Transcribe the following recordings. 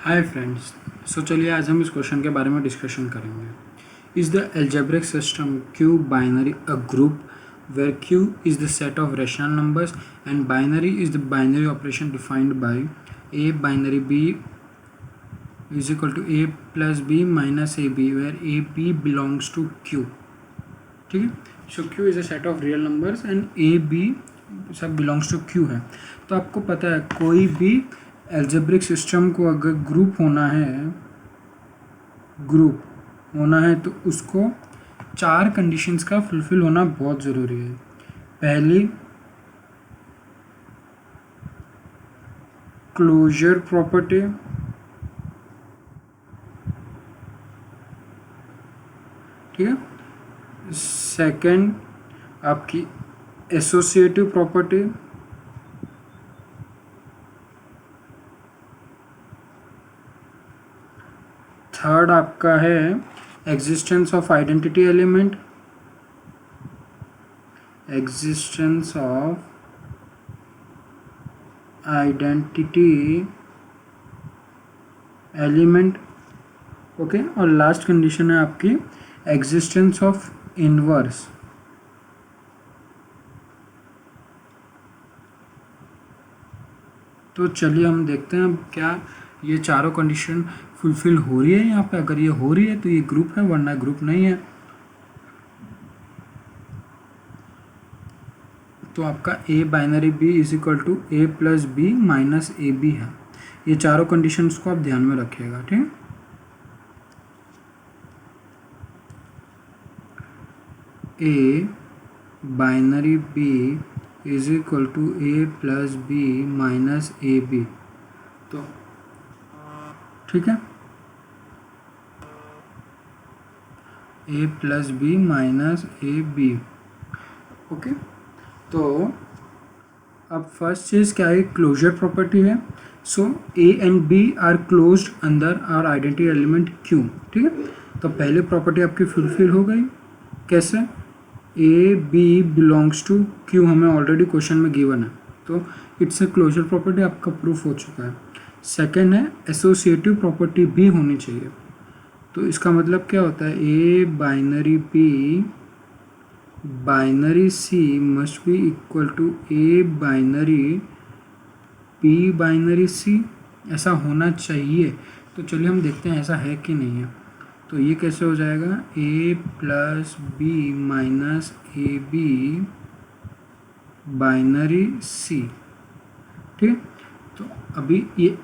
Hi friends. चलिए आज हम इस क्वेश्चन के बारे में डिस्कशन करेंगे। Is the algebraic system Q binary a group where Q is the set of rational numbers and binary is the binary operation defined by A binary B is equal to A plus B minus A B where A B belongs to Q. ठीक है, so Q is a set of real numbers and A B सब belongs to Q है। तो आपको पता है कोई भी एल्जेब्रिक सिस्टम को अगर ग्रुप होना है तो उसको 4 कंडीशंस का फुलफिल होना बहुत ज़रूरी है। पहली, क्लोजर प्रॉपर्टी। ठीक है, सेकंड आपकी एसोसिएटिव प्रॉपर्टी। थर्ड आपका है existence of identity element. Existence of identity element. Okay, और लास्ट कंडीशन है आपकी एग्जिस्टेंस ऑफ इनवर्स। तो चलिए हम देखते हैं क्या ये चारों कंडीशन फुलफिल हो रही है यहाँ पे। अगर ये हो रही है तो ये ग्रुप है, वरना ग्रुप नहीं है। तो आपका a binary B is equal to A plus B minus A B है। ये चारों कंडीशंस को आप ध्यान में रखिएगा। ठीक है, ए binary B is equal to A plus B minus A B. तो ठीक है, A plus B minus A B. Okay, तो अब फर्स्ट चीज़ क्या है, क्लोजर प्रॉपर्टी है। So A and B are closed अंदर आवर आइडेंटिटी एलिमेंट क्यू। ठीक है, तो पहली प्रॉपर्टी आपकी फुलफिल हो गई। कैसे? A B belongs to Q हमें ऑलरेडी क्वेश्चन में गिवन है, तो इट्स ए क्लोजर प्रॉपर्टी, आपका प्रूफ हो चुका है। सेकेंड है एसोसिएटिव प्रॉपर्टी भी होनी चाहिए। तो इसका मतलब क्या होता है, ए binary B binary C must be equal to A binary B binary C, ऐसा होना चाहिए। तो चलिए हम देखते हैं ऐसा है कि नहीं है। तो ये कैसे हो जाएगा, A plus B minus A B binary C. ठीक है, तो अभी ये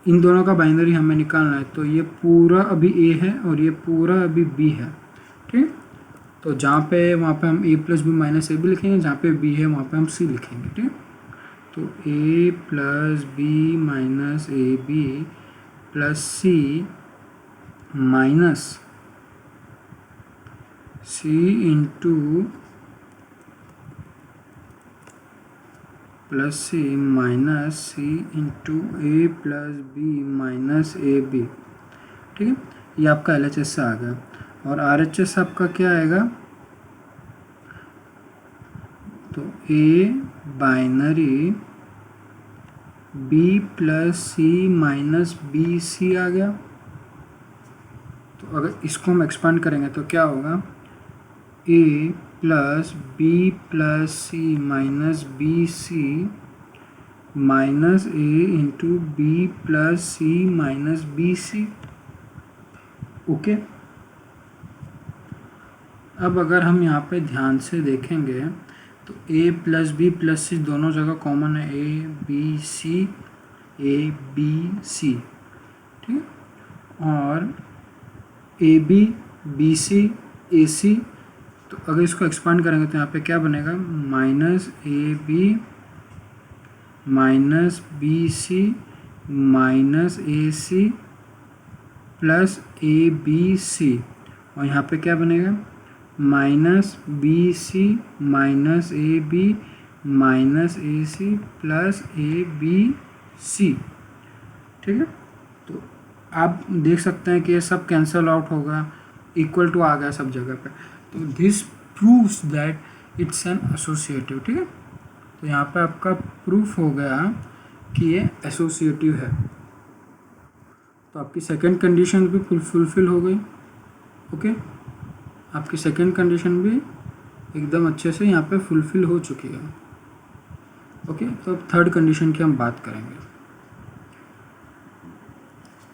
इन दोनों का बाइनरी हमें निकालना है। तो ये पूरा अभी ए है और ये पूरा अभी बी है। ठीक, तो जहाँ पे वहाँ पे हम A plus B minus A B लिखेंगे, जहाँ पे बी है वहाँ पे हम सी लिखेंगे। ठीक, तो A plus B minus A B plus C minus C into plus C minus C into A plus B minus A B. ठीक है, ये आपका एल एच एस से आ गया। और आर एच एस आपका क्या आएगा, तो A binary B plus C minus B C आ गया। तो अगर इसको हम एक्सपांड करेंगे तो क्या होगा, ए plus B plus C minus B c minus ए into B plus C minus B C. Okay, अब अगर हम यहाँ पे ध्यान से देखेंगे तो ए प्लस सी दोनों जगह कॉमन है, ए बी सी। ठीक, और ए बी सी ए सी। तो अगर इसको एक्सपांड करेंगे तो यहाँ पे क्या बनेगा, minus A b minus B c minus a c plus a b c. और यहाँ पे क्या बनेगा, minus B c minus A b minus a c plus a b c. ठीक है, तो आप देख सकते हैं कि ये सब कैंसल आउट होगा, इक्वल टू आ गया सब जगह पे। तो this proves that it's an associative. ठीक है, तो यहाँ पे आपका प्रूफ हो गया कि ये एसोसिएटिव है। तो आपकी सेकंड कंडीशन भी फुलफिल हो गई। ओके, आपकी सेकंड कंडीशन भी एकदम अच्छे से यहाँ पे फुलफिल हो चुकी है। ओके, तो अब थर्ड कंडीशन की हम बात करेंगे।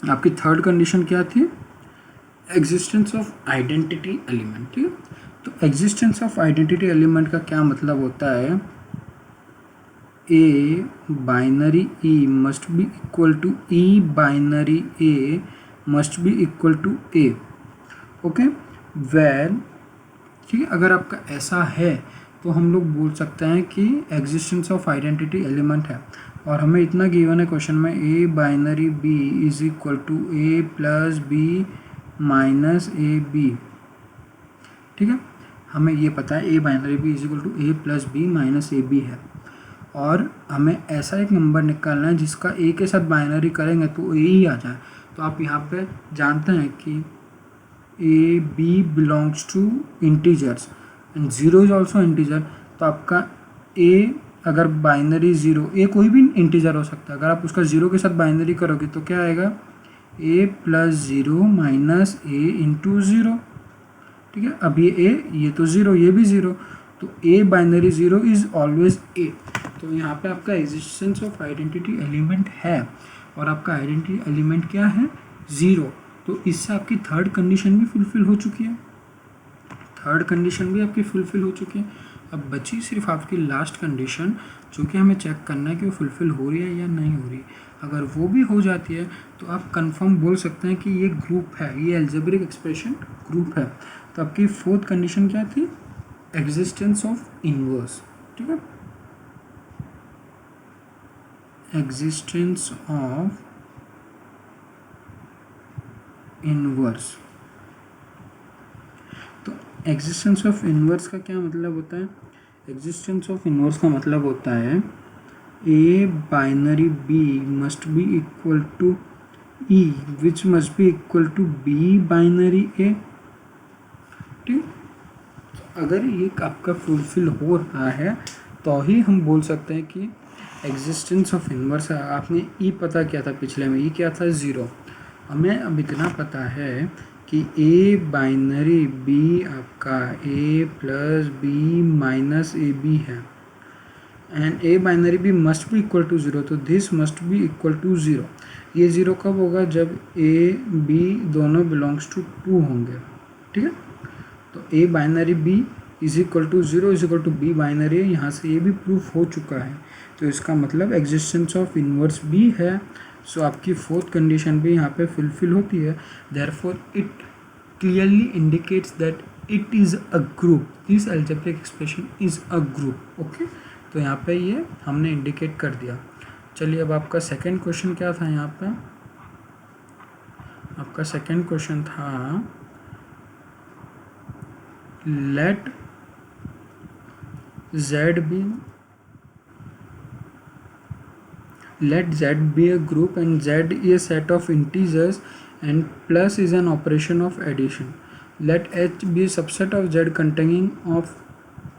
आपकी थर्ड कंडीशन क्या थी? Existence of identity element. ठीक है, तो एग्जिस्टेंस ऑफ आइडेंटिटी एलिमेंट का क्या मतलब होता है? ए binary e must be equal to e binary a must be equal to a. Okay, where, ठीक है, अगर आपका ऐसा है तो हम लोग बोल सकते हैं कि एग्जिस्टेंस ऑफ आइडेंटिटी एलिमेंट है। और हमें इतना गिवन है क्वेश्चन में, a binary B is equal to A plus B minus A B. ठीक है, हमें ये पता है ए binary B is equal to A plus B minus A B है, और हमें ऐसा एक नंबर निकालना है जिसका ए के साथ बाइनरी करेंगे तो ए ही आ जाए। तो आप यहाँ पे जानते हैं कि a B belongs to integers and zero is also integer. तो आपका ए अगर बाइनरी ज़ीरो, ए कोई भी इंटीजर हो सकता है, अगर आप उसका ज़ीरो के साथ बाइनरी करोगे तो क्या आएगा? ए प्लस ज़ीरो माइनस ए इंटू ज़ीरो। ठीक है, अब ये तो ज़ीरो, ये भी ज़ीरो, तो A binary zero is always a. तो यहाँ पे आपका एग्जिस्टेंस ऑफ आइडेंटिटी एलिमेंट है, और आपका आइडेंटिटी एलिमेंट क्या है? ज़ीरो। तो इससे आपकी थर्ड कंडीशन भी फुलफिल हो चुकी है। थर्ड कंडीशन भी आपकी फुलफिल हो चुकी है। अब बची सिर्फ आपकी लास्ट कंडीशन, जो कि हमें चेक करना है कि वो फुलफिल हो रही है या नहीं हो रही। अगर वो भी हो जाती है तो आप कंफर्म बोल सकते हैं कि ये ग्रुप है, ये अलजेब्रिक एक्सप्रेशन ग्रुप है। तो आपकी फोर्थ कंडीशन क्या थी? Existence of inverse. ठीक है, एग्जिस्टेंस ऑफ इनवर्स। तो एग्जिस्टेंस ऑफ इनवर्स का क्या मतलब होता है? एग्जिस्टेंस ऑफ इनवर्स का मतलब होता है ए binary B must be equal to E which must be equal to B binary A. ठीक, अगर ये आपका फुलफिल हो रहा है तो ही हम बोल सकते हैं कि एग्जिस्टेंस ऑफ इनवर्स है। आपने ई पता किया था पिछले में, ई क्या था? ज़ीरो। हमें अब इतना पता है कि ए बाइनरी बी आपका A plus B minus A B है, and A binary B must be equal to zero, तो this must be equal to zero. ये ज़ीरो कब होगा? जब ए बी दोनों बिलोंग्स टू टू होंगे। ठीक है, तो A binary B is equal to zero is equal to B binary है, यहाँ से ये भी प्रूफ हो चुका है। तो इसका मतलब एग्जिस्टेंस ऑफ इनवर्स भी है। सो आपकी फोर्थ कंडीशन भी यहाँ पे फुलफिल होती है। Therefore it clearly indicates that it is a group, this algebraic expression is a group. Okay, तो यहाँ पे ये हमने इंडिकेट कर दिया। चलिए, अब आपका सेकंड क्वेश्चन क्या था? यहाँ पे आपका सेकंड क्वेश्चन था, late z be a group and z is a set of integers and plus is an operation of addition. Let h be a subset of z containing of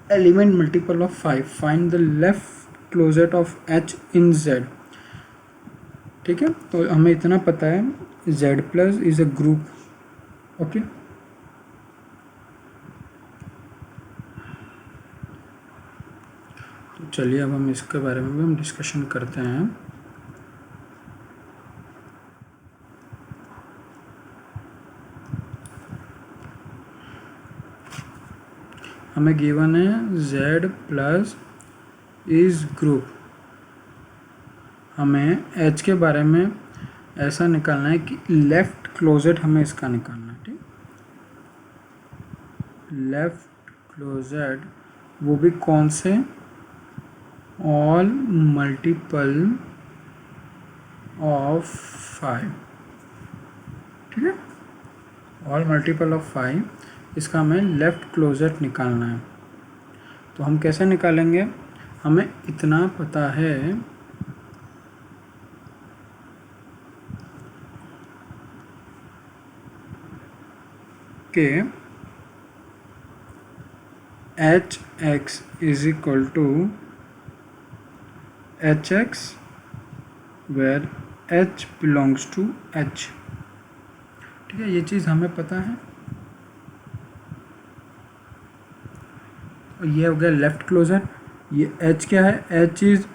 element multiple of 5. Find the left closet of h in z. ठीक है, तो हमें इतना पता है z plus is a group. Okay, तो चलिए अब हम इसके बारे में भी हम डिस्कशन करते हैं। हमें गिवन है z प्लस इज ग्रुप। हमें h के बारे में ऐसा निकालना है कि लेफ्ट क्लोजेट हमें इसका निकालना है। ठीक, लेफ्ट क्लोजेट वो भी कौन से? All multiple of 5। ठीक है, ऑल मल्टीपल ऑफ 5, इसका हमें लेफ्ट क्लोजेट निकालना है। तो हम कैसे निकालेंगे? हमें इतना पता है कि H x is equal to H x where H belongs to H। ठीक है, ये चीज़ हमें पता है। ये हो गया लेफ्ट क्लोजर। ये H क्या है? H इज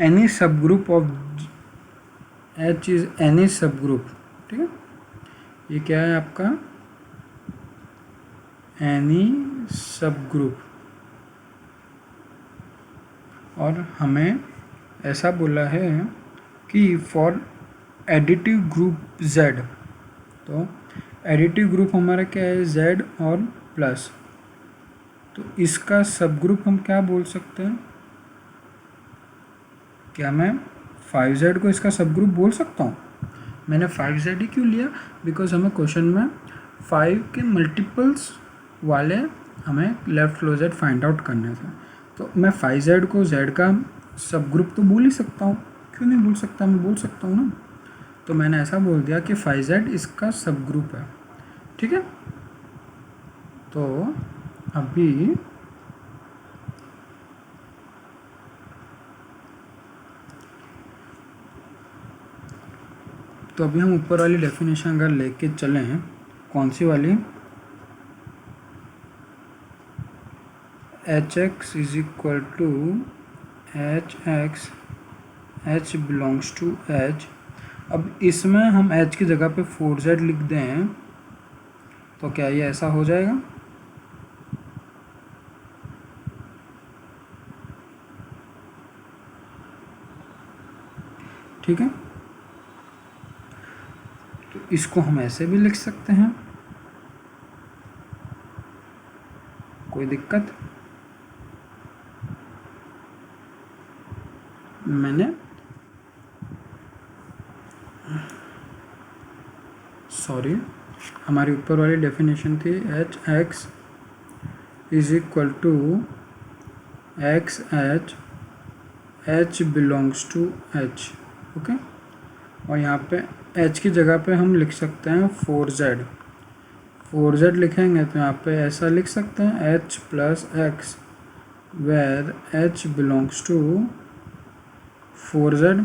एनी सब group of H is any सब ग्रुप। ठीक है, ये क्या है आपका? एनी सब ग्रुप। और हमें ऐसा बोला है कि फॉर एडिटिव ग्रुप Z, तो एडिटिव ग्रुप हमारा क्या है? Z और प्लस। तो इसका सब ग्रुप हम क्या बोल सकते हैं? क्या मैं 5Z को इसका सब ग्रुप बोल सकता हूँ? मैंने 5Z ही क्यों लिया? बिकॉज हमें क्वेश्चन में 5 के मल्टीपल्स वाले हमें लेफ्ट क्लोजर फाइंड आउट करने थे। तो मैं 5Z को Z का सब ग्रुप तो बोल ही सकता हूँ, क्यों नहीं बोल सकता? मैं बोल सकता हूँ ना। तो मैंने ऐसा बोल दिया कि 5Z इसका सब ग्रुप है। ठीक है, तो अभी हम ऊपर वाली डेफिनेशन अगर लेके चले हैं, कौन सी वाली? Hx is equal to H belongs to H। अब इसमें हम H की जगह पे 4Z लिख दें तो क्या ये ऐसा हो जाएगा? ठीक है, तो इसको हम ऐसे भी लिख सकते हैं, कोई दिक्कत? मैंने सॉरी, हमारी ऊपर वाली डेफिनेशन थी Hx is equal to XH H belongs to H। Okay, और यहाँ पे H की जगह पे हम लिख सकते हैं 4Z लिखेंगे तो यहाँ पे ऐसा लिख सकते हैं H plus X where H belongs to 4Z।